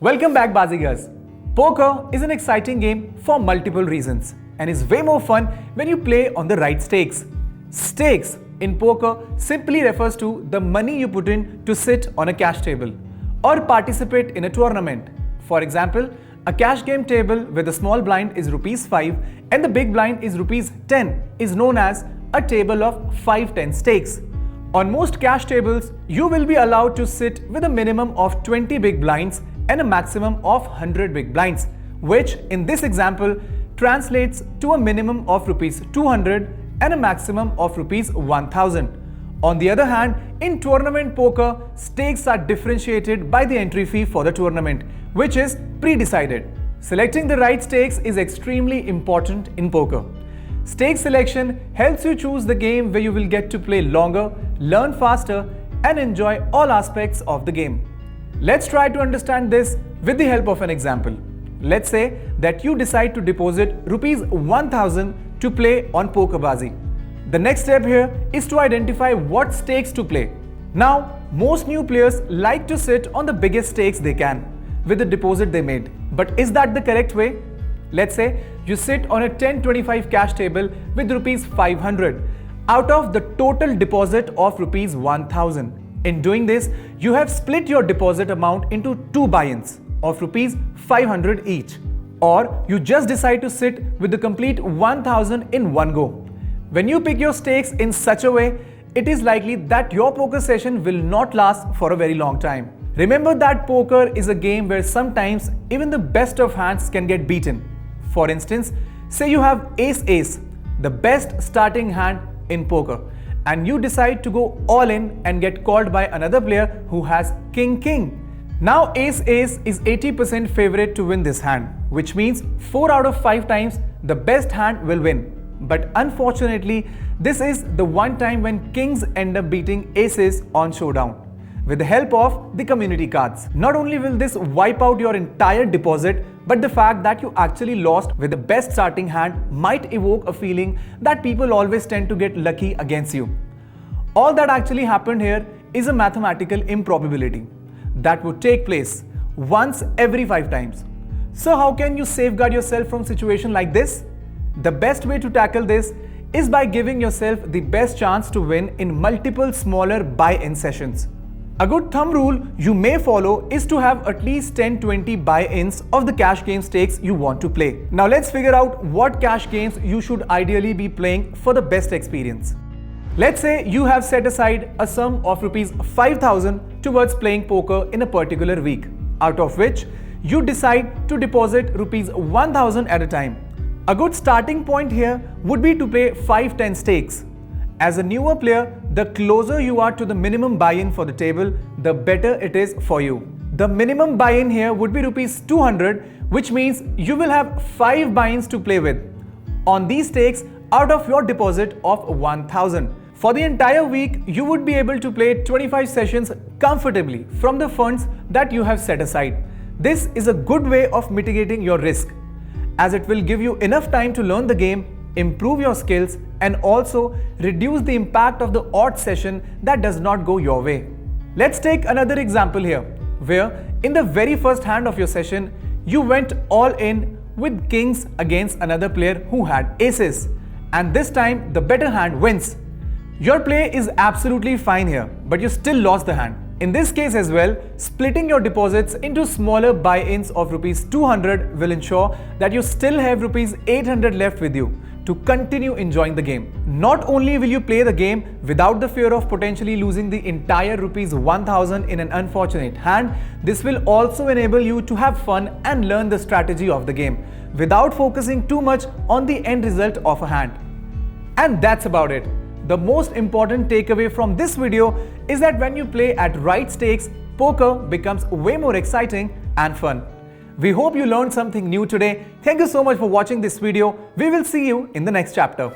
Welcome back, Bazigars. Poker is an exciting game for multiple reasons and is way more fun when you play on the right stakes. Stakes in poker simply refers to the money you put in to sit on a cash table or participate in a tournament. For example, a cash game table where the small blind is rupees 5 and the big blind is rupees 10 is known as a table of 5-10 stakes. On most cash tables, you will be allowed to sit with a minimum of 20 big blinds and a maximum of 100 big blinds, which in this example translates to a minimum of rupees 200 and a maximum of rupees 1000. On the other hand, in tournament poker, stakes are differentiated by the entry fee for the tournament, which is pre-decided. Selecting the right stakes is extremely important in poker. Stake selection helps you choose the game where you will get to play longer, learn faster, and enjoy all aspects of the game. Let's try to understand this with the help of an example. Let's say that you decide to deposit rupees 1000 to play on PokerBaazi. The next step here is to identify what stakes to play. Now, most new players like to sit on the biggest stakes they can with the deposit they made. But is that the correct way? Let's say you sit on a 10-25 cash table with rupees 500 out of the total deposit of rupees 1000. In doing this, you have split your deposit amount into two buy-ins of rupees 500 each, or you just decide to sit with the complete 1000 in one go. When you pick your stakes in such a way, it is likely that your poker session will not last for a very long time. Remember that poker is a game where sometimes even the best of hands can get beaten. For instance, say you have ace-ace, the best starting hand in poker, and you decide to go all in and get called by another player who has king-king. Now ace-ace is 80% favorite to win this hand, which means 4 out of 5 times the best hand will win. But unfortunately, this is the one time when kings end up beating aces on showdown. With the help of the community cards, not only will this wipe out your entire deposit, but the fact that you actually lost with the best starting hand might evoke a feeling that people always tend to get lucky against you. All that actually happened here is a mathematical improbability that would take place once every 5 times. So how can you safeguard yourself from a situation like this? The best way to tackle this is by giving yourself the best chance to win in multiple smaller buy-in sessions. A good thumb rule you may follow is to have at least 10-20 buy-ins of the cash game stakes you want to play. Now let's figure out what cash games you should ideally be playing for the best experience. Let's say you have set aside a sum of rupees 5000 towards playing poker in a particular week, out of which you decide to deposit rupees 1000 at a time. A good starting point here would be to play 5-10 stakes. As a newer player, the closer you are to the minimum buy-in for the table, the better it is for you. The minimum buy-in here would be rupees 200, which means you will have 5 buy-ins to play with on these stakes out of your deposit of 1000. For the entire week, you would be able to play 25 sessions comfortably from the funds that you have set aside. This is a good way of mitigating your risk, as it will give you enough time to learn the game, improve your skills, and also reduce the impact of the odd session that does not go your way. Let's take another example here, where in the very first hand of your session, you went all in with kings against another player who had aces, and this time the better hand wins. Your play is absolutely fine here, but you still lost the hand. In this case as well, splitting your deposits into smaller buy-ins of rupees 200 will ensure that you still have rupees 800 left with you to continue enjoying the game. Not only will you play the game without the fear of potentially losing the entire rupees 1000 in an unfortunate hand, this will also enable you to have fun and learn the strategy of the game without focusing too much on the end result of a hand. And that's about it. The most important takeaway from this video is that when you play at right stakes, poker becomes way more exciting and fun. We hope you learned something new today. Thank you so much for watching this video. We will see you in the next chapter.